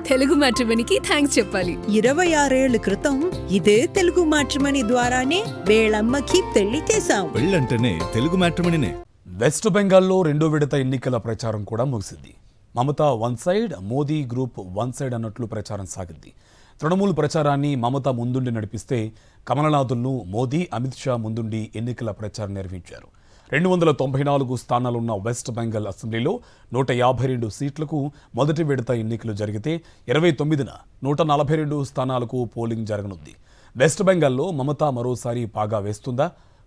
Telugu మ్యాట్రిమోనీకి thanks చెప్పాలి. 26 ఏళ్ల క్రితం ఇదే తెలుగు మ్యాట్రిమోనీ ద్వారానే వేళమ్మకి పెళ్లి చేశాం. పెళ్ళంటేనే తెలుగు మ్యాట్రిమోనీనే. వెస్ట్ బెంగాల్లో రెండో విడత ఎన్నికల ప్రచారం కూడా ముగిసింది. Mamata one side, Modi group one side అన్నట్లు ప్రచారం సాగింది. తృణమూల్ ప్రచారాన్ని మమతా ముందుండి నడిపిస్తే కమలనాథులను మోదీ, అమిత్ షా ముందుండి ఎన్నికల ప్రచారం నిర్వహించారు. 294 స్థానాలున్న వెస్ట్ బెంగాల్ అసెంబ్లీలో 152 సీట్లకు మొదటి విడత ఎన్నికలు జరిగితే 29న 142 స్థానాలకు పోలింగ్ జరగనుంది. వెస్ట్ బెంగాల్లో మమతా మరోసారి పాగా వేస్తుందా?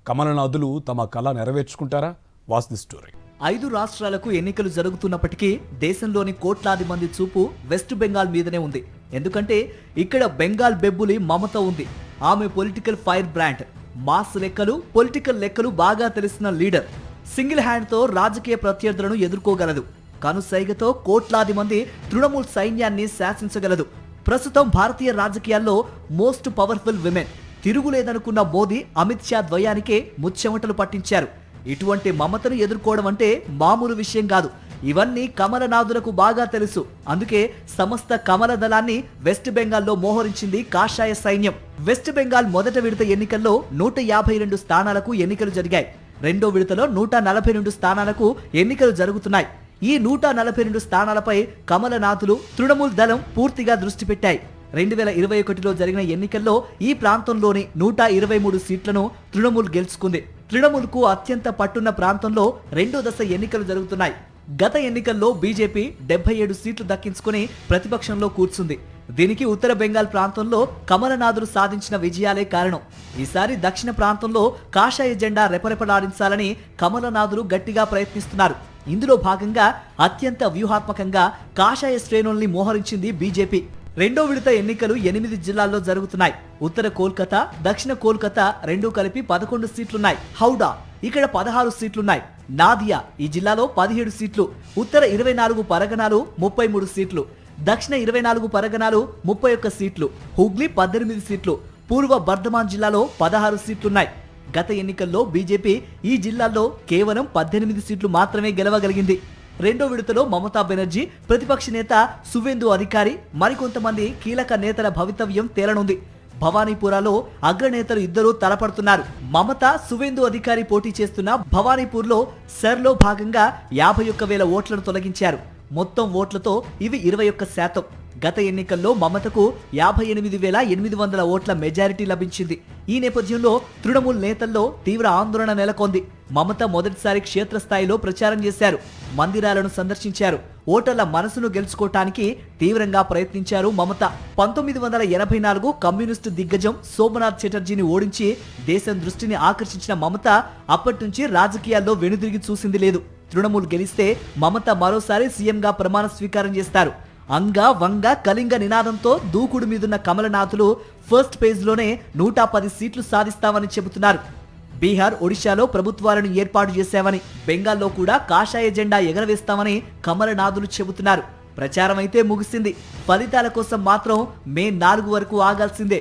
కమలనాథులు తమ కళ నెరవేర్చుకుంటారా? Watch the story. 5 రాష్ట్రాలకు ఎన్నికలు జరుగుతున్నప్పటికీ దేశంలోని కోట్లాది మంది చూపు వెస్ట్ బెంగాల్ మీదనే ఉంది. ఎందుకంటే ఇక్కడ బెంగాల్ బెబ్బులి మమత ఉంది. ఆమె పొలిటికల్ ఫైర్ బ్రాండ్, మాస్ లెక్కలు, పొలిటికల్ లెక్కలు బాగా తెలిసిన లీడర్. సింగిల్ హ్యాండ్తో రాజకీయ ప్రత్యర్థులను ఎదుర్కోగలదు. కనుసైగతో కోట్లాది మంది తృణమూల్ సైన్యాన్ని శాసించగలదు. ప్రస్తుతం భారతీయ రాజకీయాల్లో మోస్ట్ పవర్ఫుల్ విమెన్. తిరుగులేదనుకున్న మోదీ, అమిత్ షా ద్వయానికే ముచ్చెమటలు పట్టించారు. ఇటువంటి మమతను ఎదుర్కోవడం అంటే మామూలు విషయం కాదు. ఇవన్నీ కమలనాథులకు బాగా తెలుసు. అందుకే సమస్త కమల దళాన్ని వెస్ట్ బెంగాల్లో మోహరించింది కాషాయ సైన్యం. వెస్ట్ బెంగాల్ మొదటి విడత ఎన్నికల్లో 152 స్థానాలకు ఎన్నికలు జరిగాయి. రెండో విడతలో 142 స్థానాలకు ఎన్నికలు జరుగుతున్నాయి. ఈ 142 స్థానాలపై కమలనాథులు, తృణమూల్ దళం పూర్తిగా దృష్టి పెట్టాయి. 2021లో జరిగిన ఎన్నికల్లో ఈ ప్రాంతంలోని 123 సీట్లను తృణమూల్ గెలుచుకుంది. తృణమూల్కు అత్యంత పట్టున్న ప్రాంతంలో రెండో దశ ఎన్నికలు జరుగుతున్నాయి. గత ఎన్నికల్లో బీజేపీ 77 సీట్లు దక్కించుకుని ప్రతిపక్షంలో కూర్చుంది. దీనికి ఉత్తర బెంగాల్ ప్రాంతంలో కమలనాథులు సాధించిన విజయాలే కారణం. ఈసారి దక్షిణ ప్రాంతంలో కాషాయ జెండా రెపరెపలాడించాలని కమలనాథులు గట్టిగా ప్రయత్నిస్తున్నారు. ఇందులో భాగంగా అత్యంత వ్యూహాత్మకంగా కాషాయ శ్రేణుల్ని మోహరించింది బీజేపీ. రెండో విడత ఎన్నికలు 8 జిల్లాల్లో జరుగుతున్నాయి. ఉత్తర కోల్కతా, దక్షిణ కోల్కతా రెండూ కలిపి 11 సీట్లున్నాయి. హౌడా ఇక్కడ 16 సీట్లున్నాయి. నాదియా ఈ జిల్లాలో 17 సీట్లు. ఉత్తర 24 పరగణాలు 33 సీట్లు. దక్షిణ 24 పరగణాలు 31 సీట్లు. హుగ్లీ 18 సీట్లు. పూర్వ బర్ధమాన్ జిల్లాలో 16 సీట్లున్నాయి. గత ఎన్నికల్లో బీజేపీ ఈ జిల్లాల్లో కేవలం 18 సీట్లు మాత్రమే గెలవగలిగింది. రెండో విడతలో మమతా బెనర్జీ, ప్రతిపక్ష నేత సువేందు అధికారి, మరికొంతమంది కీలక నేతల భవితవ్యం తేలనుంది. భవానీపురాలో అగ్రనేతలు ఇద్దరూ తలపడుతున్నారు. మమత, సువేందు అధికారి పోటీ చేస్తున్న భవానీపూర్లో సర్లో భాగంగా 51,000 ఓట్లను తొలగించారు. మొత్తం ఓట్లతో ఇవి 21%. గత ఎన్నికల్లో మమతకు 58,800 ఓట్ల మెజారిటీ లభించింది. ఈ నేపథ్యంలో తృణమూల్ నేతల్లో తీవ్ర ఆందోళన నెలకొంది. మమత మొదటిసారి క్షేత్రస్థాయిలో ప్రచారం చేశారు. మందిరాలను సందర్శించారు. ఓటర్ల మనసును గెలుచుకోవటానికి తీవ్రంగా ప్రయత్నించారు మమత. 1984 కమ్యూనిస్టు దిగ్గజం సోమనాథ్ చటర్జీని ఓడించి దేశం దృష్టిని ఆకర్షించిన మమత అప్పటి నుంచి రాజకీయాల్లో వెనుదిరిగి చూసింది లేదు. తృణమూల్ గెలిస్తే మమత మరోసారి సీఎంగా ప్రమాణ స్వీకారం చేస్తారు. అంగ వంగ కళింగ నినాదంతో దూకుడు మీదున్న కమలనాథులు ఫస్ట్ పేజ్లోనే 110 సీట్లు సాధిస్తామని చెబుతున్నారు. బీహార్, ఒడిశాలో ప్రభుత్వాలను ఏర్పాటు చేశామని, బెంగాల్లో కూడా కాషాయ జెండా ఎగరవేస్తామని కమలనాథులు చెబుతున్నారు. ప్రచారం అయితే ముగిసింది. ఫలితాల కోసం మాత్రం మే 4 వరకు ఆగాల్సిందే.